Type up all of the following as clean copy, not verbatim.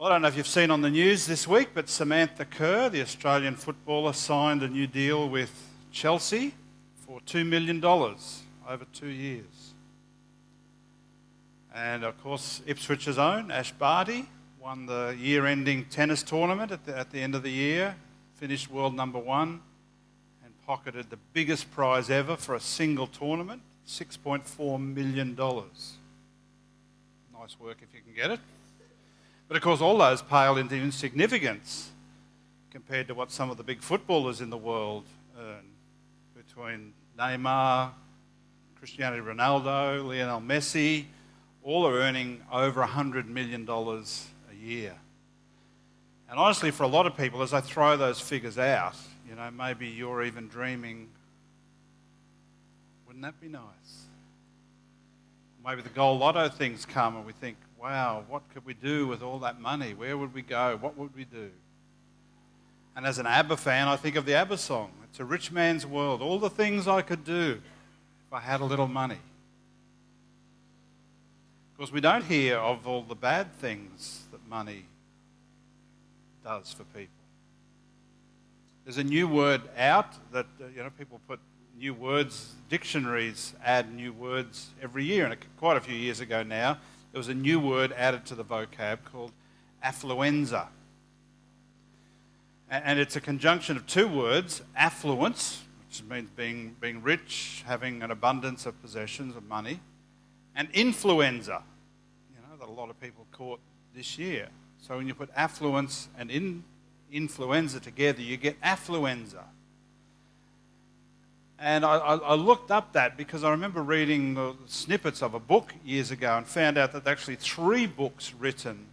Well, I don't know if you've seen on the news this week, but Samantha Kerr, the Australian footballer, signed a new deal with Chelsea for $2 million over 2 years. And of course, Ipswich's own Ash Barty won the year-ending tennis tournament at the end of the year, finished world number one, and pocketed the biggest prize ever for a single tournament, $6.4 million. Nice work if you can get it. But of course, all those pale into insignificance compared to what some of the big footballers in the world earn. Between Neymar, Cristiano Ronaldo, Lionel Messi, all are earning over $100 million a year. And honestly, for a lot of people, as I throw those figures out, maybe you're even dreaming, wouldn't that be nice? Maybe the Gold Lotto things come and we think, wow, what could we do with all that money? Where would we go? What would we do? And as an ABBA fan, I think of the ABBA song. It's a rich man's world. All the things I could do if I had a little money. Of course, we don't hear of all the bad things that money does for people. There's a new word out that, people put new words, dictionaries add new words every year. And quite a few years ago now, there was a new word added to the vocab called affluenza. And it's a conjunction of two words, affluence, which means being rich, having an abundance of possessions of money, and influenza, that a lot of people caught this year. So when you put affluence and influenza together, you get affluenza. And I looked up that because I remember reading the snippets of a book years ago and found out that there are actually 3 books written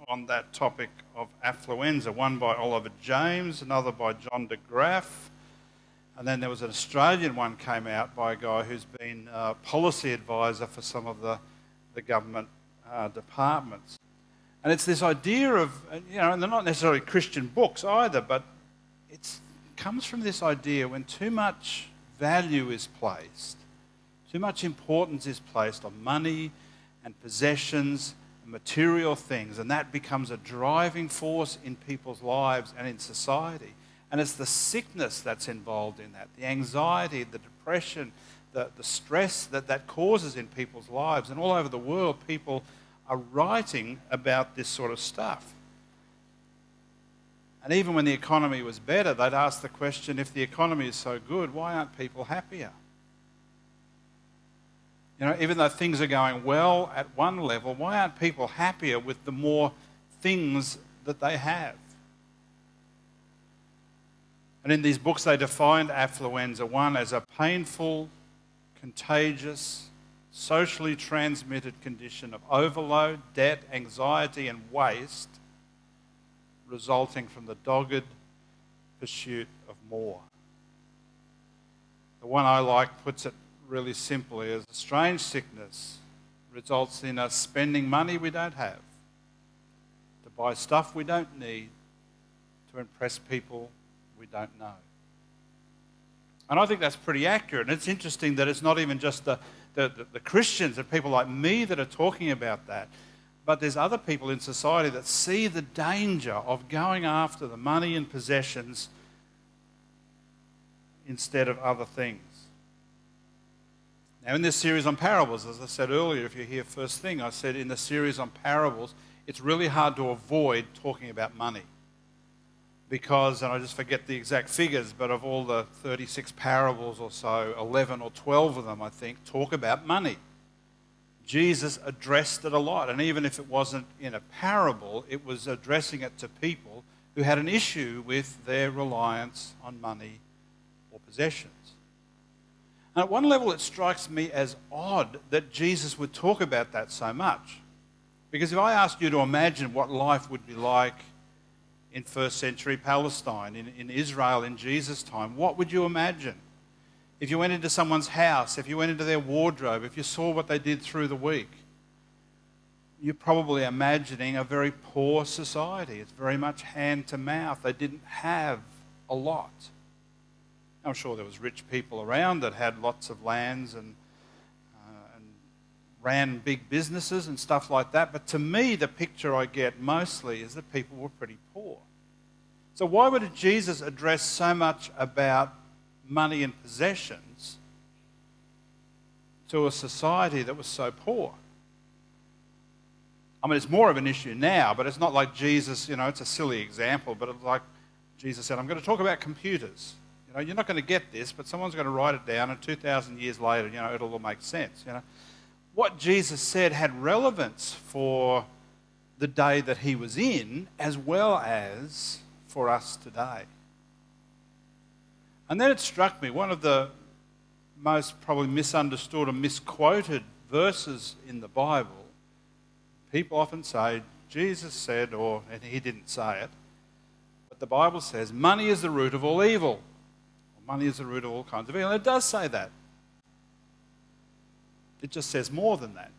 on that topic of affluenza. One by Oliver James, another by John de Graaf, and then there was an Australian one came out by a guy who's been a policy advisor for some of the government departments. And it's this idea of, and they're not necessarily Christian books either, but it comes from this idea when too much value is placed, too much importance is placed on money and possessions and material things, and that becomes a driving force in people's lives and in society. And it's the sickness that's involved in that, the anxiety, the depression, the stress that causes in people's lives. And all over the world, people are writing about this sort of stuff. And even when the economy was better, they'd ask the question, if the economy is so good, why aren't people happier? Even though things are going well at one level, why aren't people happier with the more things that they have? And in these books, they defined affluenza, one, as a painful, contagious, socially transmitted condition of overload, debt, anxiety, and waste, resulting from the dogged pursuit of more. The one I like puts it really simply as a strange sickness results in us spending money we don't have, to buy stuff we don't need, to impress people we don't know. And I think that's pretty accurate. And it's interesting that it's not even just the Christians and people like me that are talking about that. But there's other people in society that see the danger of going after the money and possessions instead of other things. Now, in this series on parables, as I said earlier, if you're here first thing, I said in the series on parables, it's really hard to avoid talking about money. Because, and I just forget the exact figures, but of all the 36 parables or so, 11 or 12 of them, I think, talk about money. Jesus addressed it a lot, and even if it wasn't in a parable, it was addressing it to people who had an issue with their reliance on money or possessions. And at one level, it strikes me as odd that Jesus would talk about that so much. Because if I asked you to imagine what life would be like in first century Palestine, in Israel in Jesus' time, what would you imagine? If you went into someone's house, if you went into their wardrobe, if you saw what they did through the week, you're probably imagining a very poor society. It's very much hand to mouth. They didn't have a lot. I'm sure there was rich people around that had lots of lands and ran big businesses and stuff like that. But to me, the picture I get mostly is that people were pretty poor. So why would Jesus address so much about money and possessions to a society that was so poor? I mean, it's more of an issue now, but it's not like Jesus, it's a silly example, but it's like Jesus said, I'm going to talk about computers. You're not going to get this, but someone's going to write it down, and 2,000 years later, it'll all make sense. What Jesus said had relevance for the day that he was in, as well as for us today. And then it struck me, one of the most probably misunderstood or misquoted verses in the Bible, people often say, Jesus said, and he didn't say it, but the Bible says, money is the root of all evil. Money is the root of all kinds of evil. And it does say that. It just says more than that.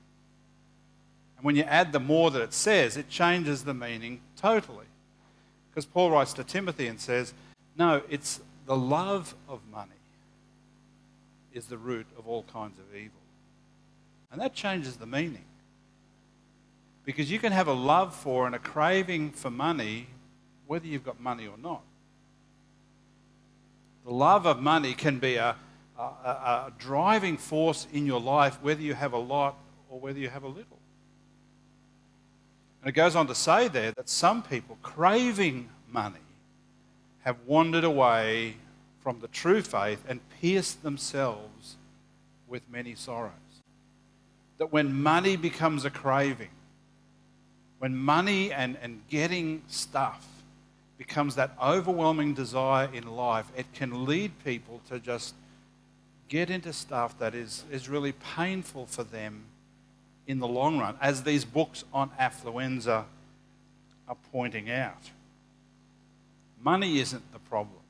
And when you add the more that it says, it changes the meaning totally. Because Paul writes to Timothy and says, no, it's the love of money is the root of all kinds of evil. And that changes the meaning. Because you can have a love for and a craving for money whether you've got money or not. The love of money can be a driving force in your life whether you have a lot or whether you have a little. And it goes on to say there that some people craving money have wandered away from the true faith and pierced themselves with many sorrows. That when money becomes a craving, when money and getting stuff becomes that overwhelming desire in life, it can lead people to just get into stuff that is really painful for them in the long run, as these books on affluenza are pointing out. Money isn't the problem.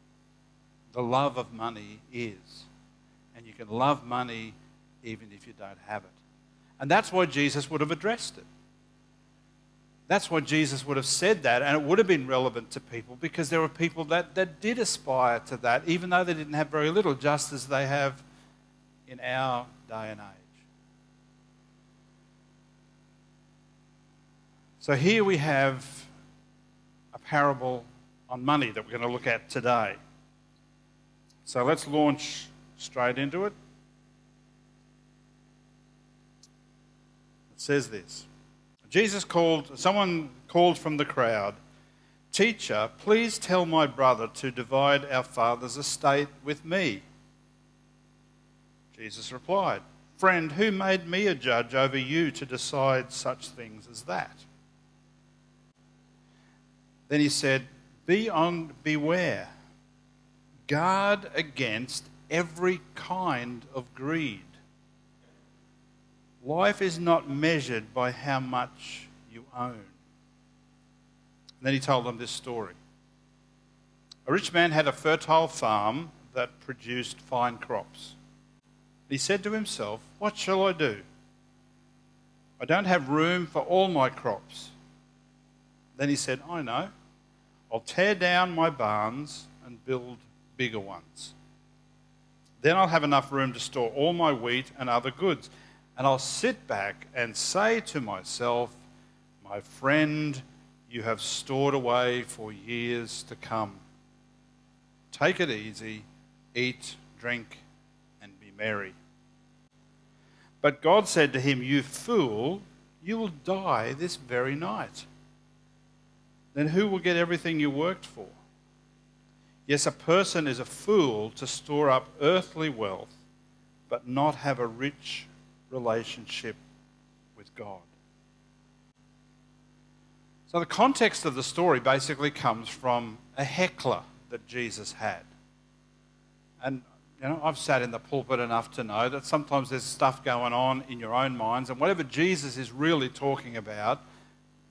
The love of money is. And you can love money even if you don't have it. And that's why Jesus would have addressed it. That's why Jesus would have said that, and it would have been relevant to people because there were people that did aspire to that, even though they didn't have very little, just as they have in our day and age. So here we have a parable on money that we're going to look at today. So let's launch straight into it. It says this. Someone called from the crowd, "Teacher, please tell my brother to divide our father's estate with me." Jesus replied, "Friend, who made me a judge over you to decide such things as that?" Then he said, "Beware. Guard against every kind of greed. Life is not measured by how much you own." And then he told them this story. A rich man had a fertile farm that produced fine crops. He said to himself, "What shall I do? I don't have room for all my crops." Then he said, "I know. I'll tear down my barns and build bigger ones. Then I'll have enough room to store all my wheat and other goods. And I'll sit back and say to myself, my friend, you have stored away for years to come. Take it easy, eat, drink, and be merry." But God said to him, "You fool, you will die this very night. Then who will get everything you worked for? Yes, a person is a fool to store up earthly wealth, but not have a rich relationship with God." So the context of the story basically comes from a heckler that Jesus had. And I've sat in the pulpit enough to know that sometimes there's stuff going on in your own minds, and whatever Jesus is really talking about,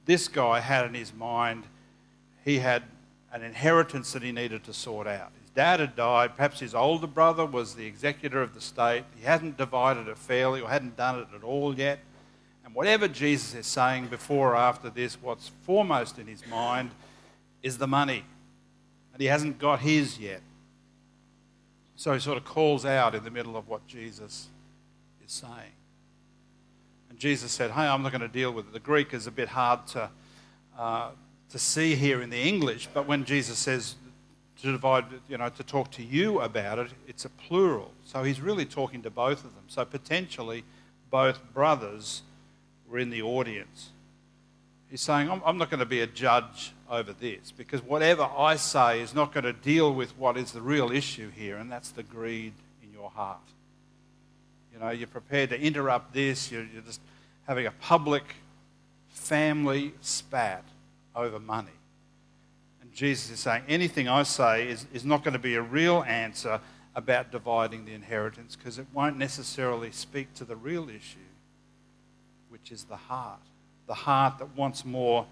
this guy had in his mind, he had an inheritance that he needed to sort out. His dad had died, perhaps his older brother was the executor of the state, he hadn't divided it fairly or hadn't done it at all yet. And whatever Jesus is saying before or after this, what's foremost in his mind is the money. And he hasn't got his yet. So he sort of calls out in the middle of what Jesus is saying. And Jesus said, hey, I'm not going to deal with it. The Greek is a bit hard to see here in the English, but when Jesus says to divide, to talk to you about it, it's a plural. So he's really talking to both of them. So potentially both brothers were in the audience. He's saying, I'm not going to be a judge over this, because whatever I say is not going to deal with what is the real issue here, and that's the greed in your heart. You're prepared to interrupt this. You're just having a public family spat over money. And Jesus is saying, anything I say is not going to be a real answer about dividing the inheritance, because it won't necessarily speak to the real issue, which is the heart that wants more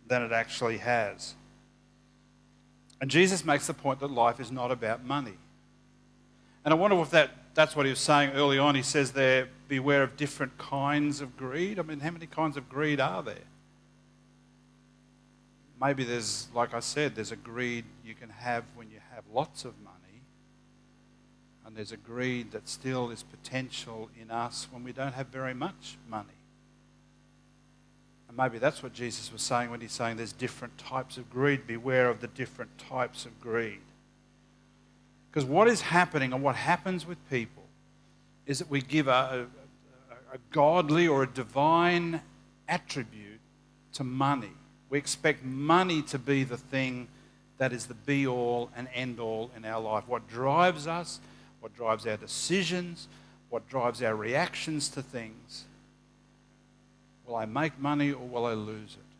than it actually has. And Jesus makes the point that life is not about money. And I wonder if that's what he was saying early on. He says there, beware of different kinds of greed. I mean, how many kinds of greed are there? Maybe there's, like I said, there's a greed you can have when you have lots of money. And there's a greed that still is potential in us when we don't have very much money. And maybe that's what Jesus was saying when he's saying there's different types of greed. Beware of the different types of greed. Because what is happening and what happens with people is that we give a godly or a divine attribute to money. We expect money to be the thing that is the be-all and end-all in our life. What drives us, what drives our decisions, what drives our reactions to things. Will I make money or will I lose it?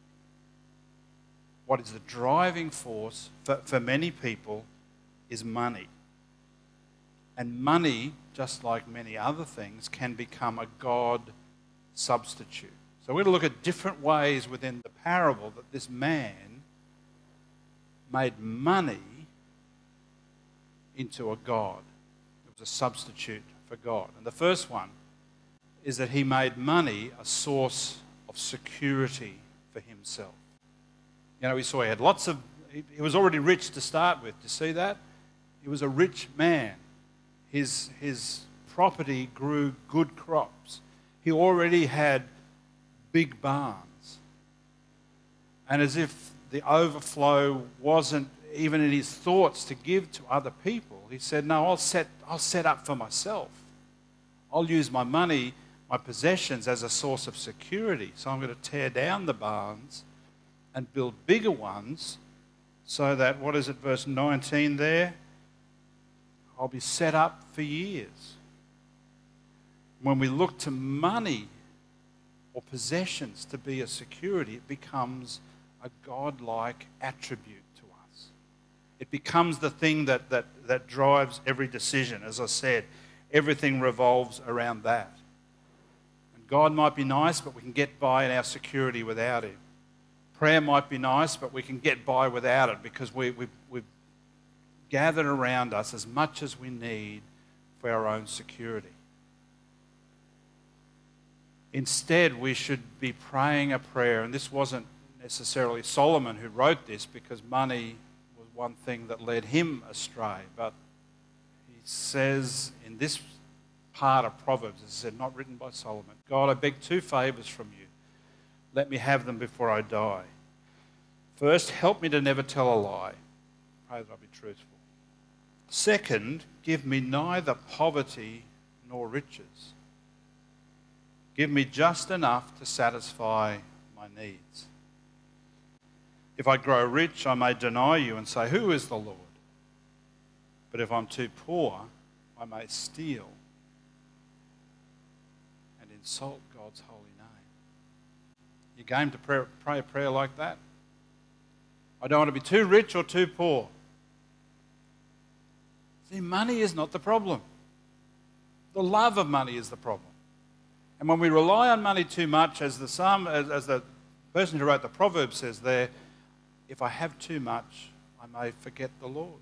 What is the driving force for many people is money. And money, just like many other things, can become a God substitute. So we're going to look at different ways within the parable that this man made money into a God. It was a substitute for God. And the first one is that he made money a source of security for himself. We saw he had he was already rich to start with. Do you see that? He was a rich man. His property grew good crops. He already had big barns. And as if the overflow wasn't even in his thoughts to give to other people, he said, no, I'll set up for myself. I'll use my money, my possessions as a source of security. So I'm going to tear down the barns and build bigger ones so that, verse 19 there? I'll be set up for years. When we look to money or possessions to be a security, it becomes a godlike attribute to us. It becomes the thing that drives every decision. As I said, everything revolves around that. And God might be nice, but we can get by in our security without him. Prayer might be nice, but we can get by without it because we've gathered around us as much as we need for our own security. Instead, we should be praying a prayer, and this wasn't necessarily Solomon who wrote this because money was one thing that led him astray, but he says in this part of Proverbs, it said, not written by Solomon, God, I beg two favours from you. Let me have them before I die. First, help me to never tell a lie. Pray that I'll be truthful. Second, give me neither poverty nor riches. Give me just enough to satisfy my needs. If I grow rich, I may deny you and say, who is the Lord? But if I'm too poor, I may steal and insult God's holy name. You game to pray a prayer like that? I don't want to be too rich or too poor. See, money is not the problem. The love of money is the problem. And when we rely on money too much, as the person who wrote the Proverbs says there, if I have too much, I may forget the Lord.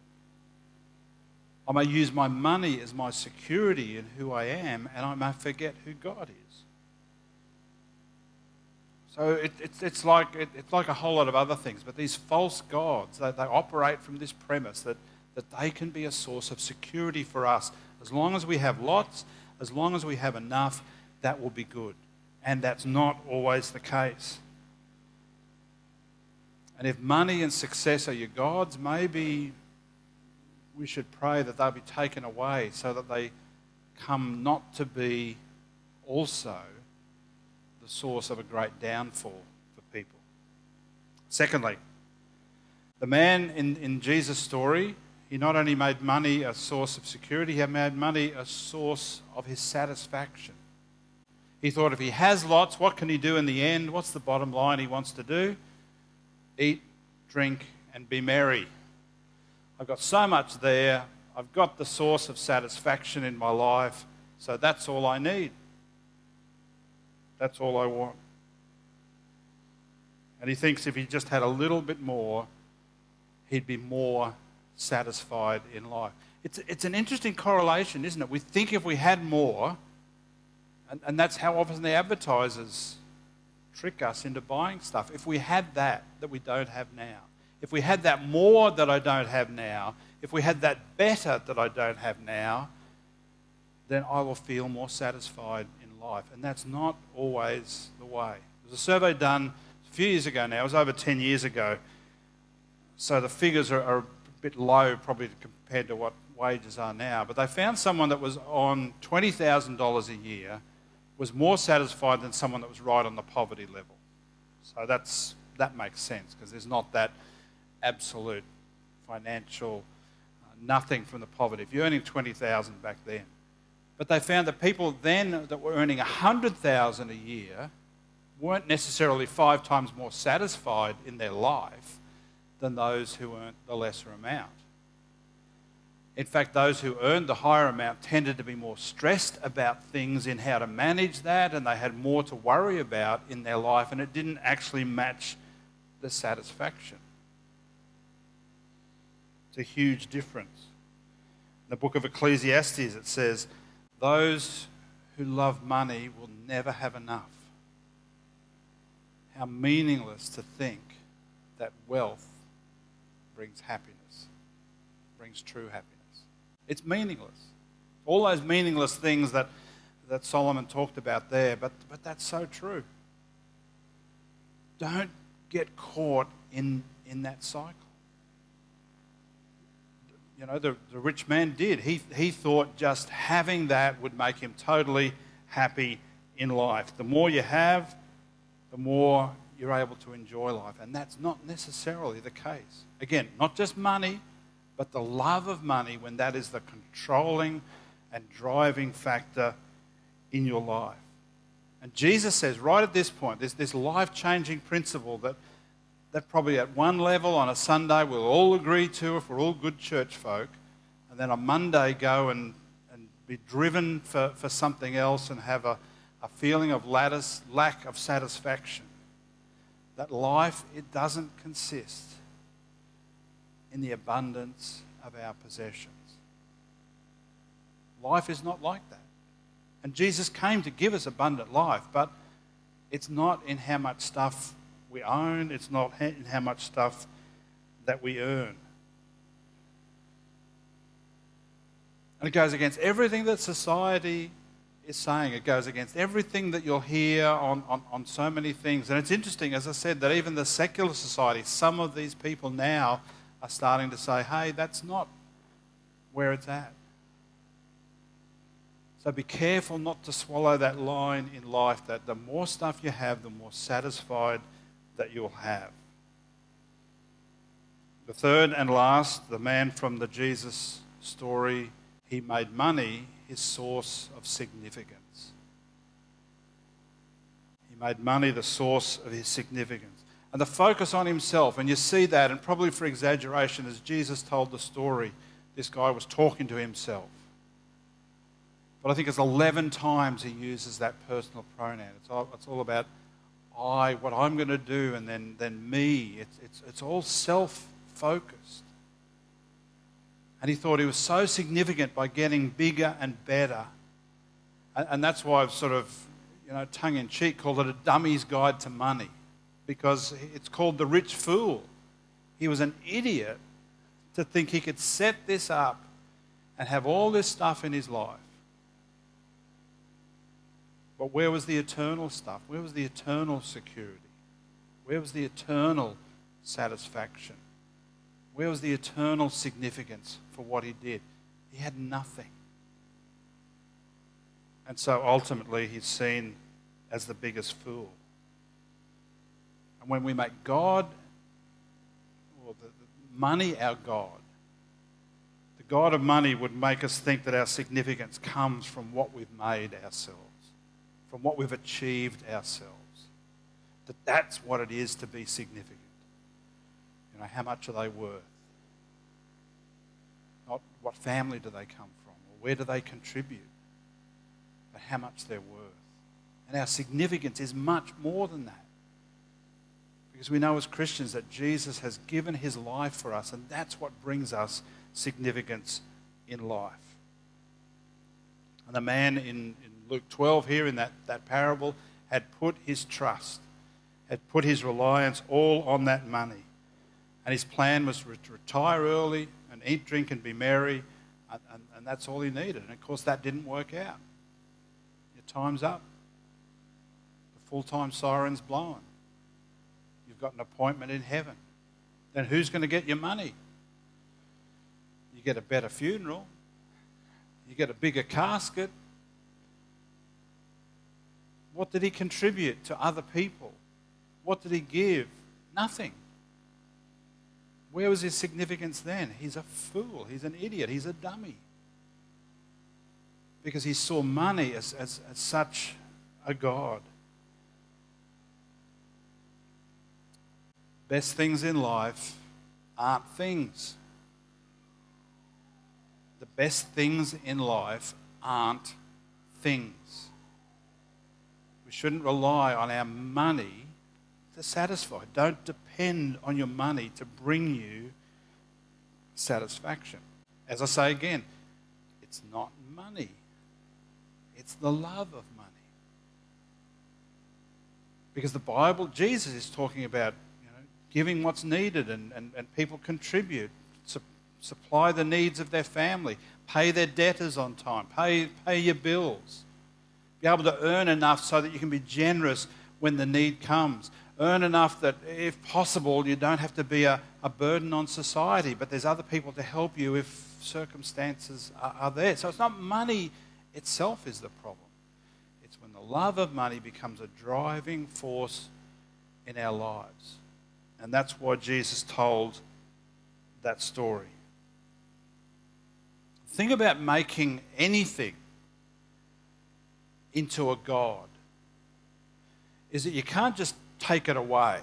I may use my money as my security in who I am, and I may forget who God is. So it's like a whole lot of other things, but these false gods, they operate from this premise that they can be a source of security for us. As long as we have lots, as long as we have enough, that will be good. And that's not always the case. And if money and success are your gods, maybe we should pray that they'll be taken away so that they come not to be also the source of a great downfall for people. Secondly, the man in Jesus' story, he not only made money a source of security, he made money a source of his satisfaction. He thought if he has lots, what can he do in the end? What's the bottom line he wants to do? Eat, drink, and be merry. I've got so much there. I've got the source of satisfaction in my life, so that's all I need. That's all I want. And he thinks if he just had a little bit more, he'd be more satisfied in life. It's an interesting correlation, isn't it? We think if we had more, and that's how often the advertisers trick us into buying stuff. If we had that we don't have now, if we had that more that I don't have now, if we had that better that I don't have now, then I will feel more satisfied in life. And that's not always the way. There was a survey done a few years ago now. It was over 10 years ago. So the figures are a bit low probably compared to what wages are now. But they found someone that was on $20,000 a year was more satisfied than someone that was right on the poverty level. So that makes sense because there's not that absolute financial nothing from the poverty. If you're earning $20,000 back then. But they found that people then that were earning $100,000 a year weren't necessarily 5 times more satisfied in their life than those who earned the lesser amount. In fact, those who earned the higher amount tended to be more stressed about things in how to manage that, and they had more to worry about in their life, and it didn't actually match the satisfaction. It's a huge difference. In the book of Ecclesiastes, it says, those who love money will never have enough. How meaningless to think that wealth brings happiness, brings true happiness. It's meaningless. All those meaningless things that Solomon talked about there, but that's so true. Don't get caught in that cycle. You know, the rich man did. He thought just having that would make him totally happy in life. The more you have, the more you're able to enjoy life. And that's not necessarily the case. Again, not just money, but the love of money when that is the controlling and driving factor in your life. And Jesus says right at this point, there's this life-changing principle that probably at one level on a Sunday we'll all agree to if we're all good church folk, and then on Monday go and be driven for something else and have a feeling of lack of satisfaction. That life, it doesn't consist in the abundance of our possessions. Life is not like that. And Jesus came to give us abundant life, but it's not in how much stuff we own, it's not in how much stuff that we earn. And it goes against everything that society is saying. It goes against everything that you'll hear on so many things. And it's interesting, as I said, that even the secular society, some of these people now are starting to say, hey, that's not where it's at. So be careful not to swallow that line in life that the more stuff you have, the more satisfied that you'll have. The third and last, the man from the Jesus story, he made money his source of significance. He made money the source of his significance. And the focus on himself, and you see that, and probably for exaggeration, as Jesus told the story, this guy was talking to himself. But I think it's 11 times he uses that personal pronoun. It's all about I, what I'm going to do, and then me. It's all self-focused. And he thought he was so significant by getting bigger and better. And that's why I've sort of, tongue-in-cheek called it a dummy's guide to money. Because it's called the rich fool. He was an idiot to think he could set this up and have all this stuff in his life. But where was the eternal stuff? Where was the eternal security? Where was the eternal satisfaction? Where was the eternal significance for what he did? He had nothing. And so ultimately he's seen as the biggest fool. And when we make God, or the money our God, the God of money would make us think that our significance comes from what we've made ourselves, from what we've achieved ourselves. That's what it is to be significant. You know, how much are they worth? Not what family do they come from, or where do they contribute, but how much they're worth. And our significance is much more than that. Because we know as Christians that Jesus has given his life for us, and that's what brings us significance in life. And the man in Luke 12 here in that parable had put his trust, had put his reliance all on that money. And his plan was to retire early and eat, drink and be merry, and that's all he needed. And of course that didn't work out. Your time's up. The full-time siren's blowing. You've got an appointment in heaven. Then who's going to get your money? You get a better funeral. You get a bigger casket. What did he contribute to other people? What did he give? Nothing. Where was his significance then? He's a fool. He's an idiot. He's a dummy. Because he saw money as such a god. Best things in life aren't things. The best things in life aren't things. We shouldn't rely on our money to satisfy. Don't depend on your money to bring you satisfaction. As I say again, it's not money. It's the love of money. Because the Bible, Jesus is talking about giving what's needed and people contribute, supply the needs of their family, pay their debtors on time, pay your bills. Be able to earn enough so that you can be generous when the need comes. Earn enough that, if possible, you don't have to be a burden on society, but there's other people to help you if circumstances are there. So it's not money itself is the problem. It's when the love of money becomes a driving force in our lives. And that's why Jesus told that story. Think about making anything into a god. Is that you can't just take it away.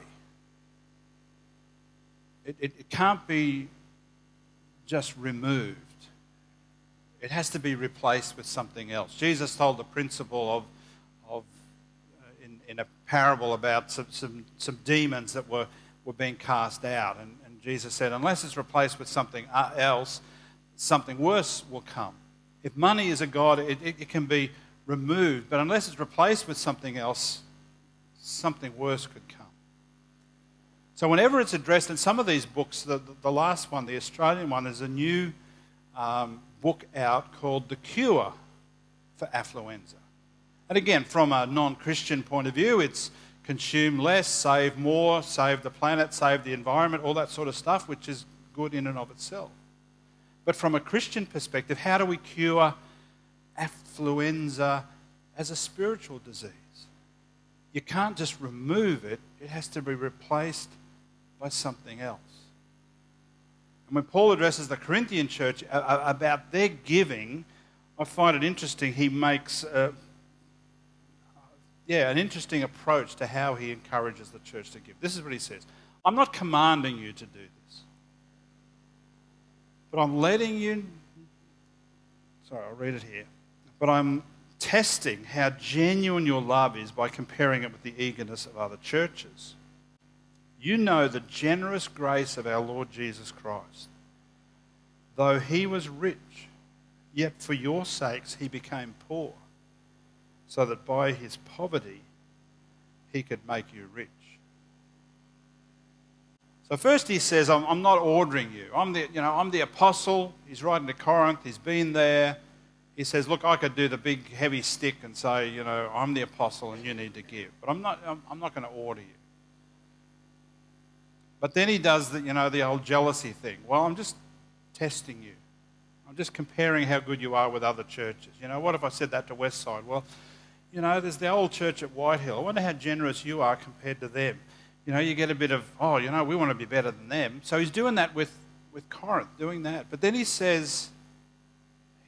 It can't be just removed. It has to be replaced with something else. Jesus told the principle of in a parable about some demons that were being cast out. And Jesus said, unless it's replaced with something else, something worse will come. If money is a god, it can be removed. But unless it's replaced with something else, something worse could come. So whenever it's addressed in some of these books, the last one, the Australian one, is a new book out called The Cure for Affluenza. And again, from a non-Christian point of view, it's consume less, save more, save the planet, save the environment, all that sort of stuff, which is good in and of itself. But from a Christian perspective, how do we cure affluenza as a spiritual disease? You can't just remove it. It has to be replaced by something else. And when Paul addresses the Corinthian church about their giving, I find it interesting. He makes an interesting approach to how he encourages the church to give. This is what he says. I'm not commanding you to do this, but I'm letting you... Sorry, I'll read it here. But I'm testing how genuine your love is by comparing it with the eagerness of other churches. You know the generous grace of our Lord Jesus Christ. Though he was rich, yet for your sakes he became poor, so that by his poverty he could make you rich. So first he says, I'm not ordering you. I'm the apostle. He's writing to Corinth. He's been there. He says, look, I could do the big heavy stick and say, you know, I'm the apostle and you need to give. But I'm not going to order you. But then he does the old jealousy thing. Well, I'm just testing you. I'm just comparing how good you are with other churches. You know, what if I said that to Westside? Well, you know, there's the old church at Whitehill. I wonder how generous you are compared to them. You know, you get a bit of, oh, you know, we want to be better than them. So he's doing that with Corinth, doing that. But then he says,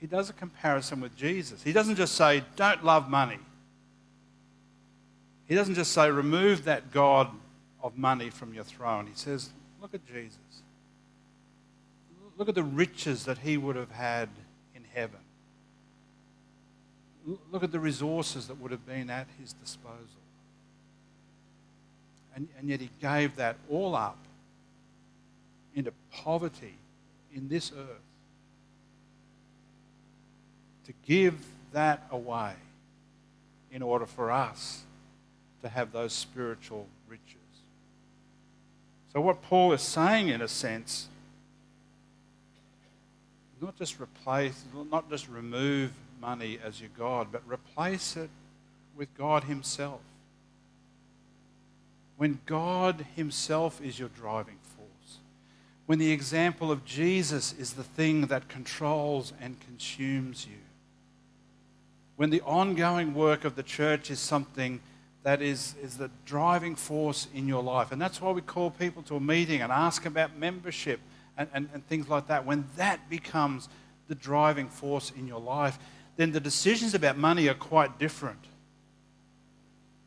he does a comparison with Jesus. He doesn't just say, don't love money. He doesn't just say, remove that God of money from your throne. He says, look at Jesus. Look at the riches that he would have had in heaven. Look at the resources that would have been at his disposal. And yet he gave that all up into poverty in this earth to give that away in order for us to have those spiritual riches. So what Paul is saying, in a sense, not just remove money as your God, but replace it with God himself. When God himself is your driving force, when the example of Jesus is the thing that controls and consumes you, when the ongoing work of the church is something that is the driving force in your life. And that's why we call people to a meeting and ask about membership and things like that. When that becomes the driving force in your life, then the decisions about money are quite different.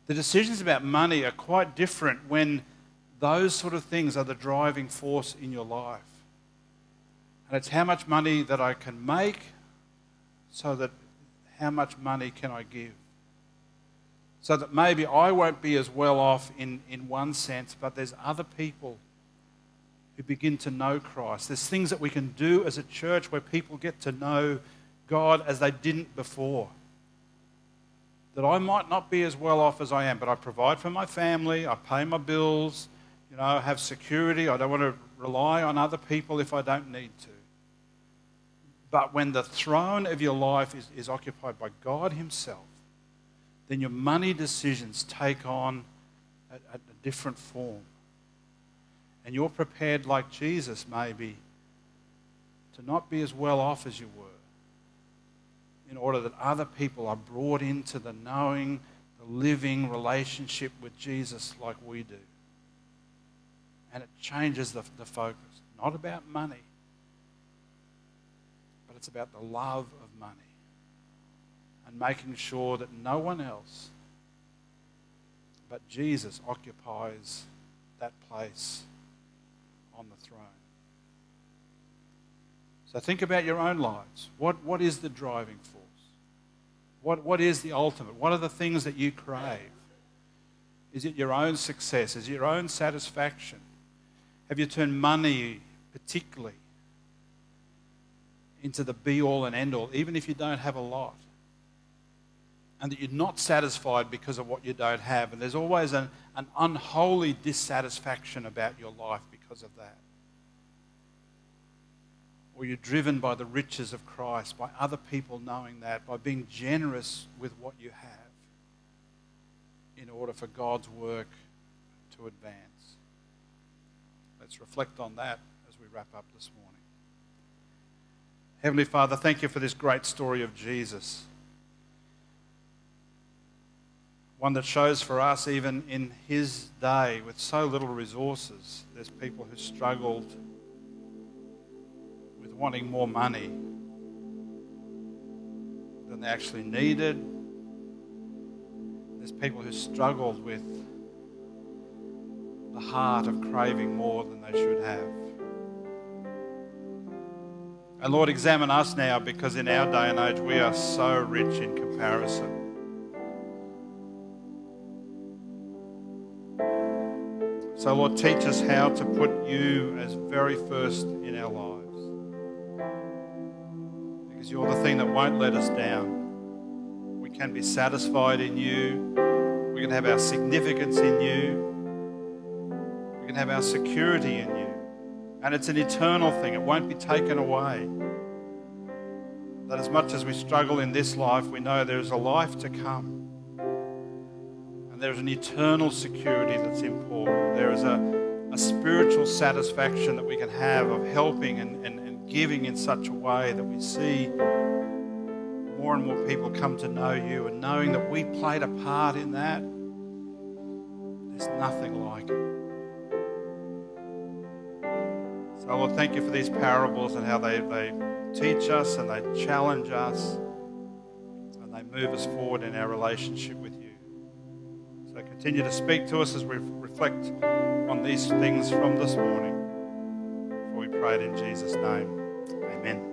The decisions about money are quite different when those sort of things are the driving force in your life. And it's how much money that I can make, so that how much money can I give? So that maybe I won't be as well off in one sense, but there's other people who begin to know Christ. There's things that we can do as a church where people get to know God as they didn't before. That I might not be as well off as I am, but I provide for my family, I pay my bills, you know, I have security, I don't want to rely on other people if I don't need to. But when the throne of your life is occupied by God himself, then your money decisions take on a different form. And you're prepared, like Jesus maybe, to not be as well off as you were, in order that other people are brought into the knowing, the living relationship with Jesus like we do. And it changes the focus. Not about money, but it's about the love of money. And making sure that no one else but Jesus occupies that place on the throne. So think about your own lives. What is the driving force? What is the ultimate? What are the things that you crave? Is it your own success? Is it your own satisfaction? Have you turned money particularly into the be-all and end-all, even if you don't have a lot? And that you're not satisfied because of what you don't have. And there's always an unholy dissatisfaction about your life because of that. Or you're driven by the riches of Christ, by other people knowing that, by being generous with what you have in order for God's work to advance. Let's reflect on that as we wrap up this morning. Heavenly Father, thank you for this great story of Jesus. One that shows for us, even in his day, with so little resources, there's people who struggled with wanting more money than they actually needed. There's people who struggled with the heart of craving more than they should have. And Lord, examine us now, because in our day and age we are so rich in comparison. So Lord, teach us how to put you as very first in our lives. Because you're the thing that won't let us down. We can be satisfied in you. We can have our significance in you. We can have our security in you. And it's an eternal thing. It won't be taken away. that as much as we struggle in this life, we know there is a life to come. And there is an eternal security that's important. There is a spiritual satisfaction that we can have of helping and giving in such a way that we see more and more people come to know you, and knowing that we played a part in that, there's nothing like it. So Lord, thank you for these parables and how they teach us and they challenge us and they move us forward in our relationship with you. So continue to speak to us as we reflect on these things from this morning. For we pray it in Jesus' name. Amen.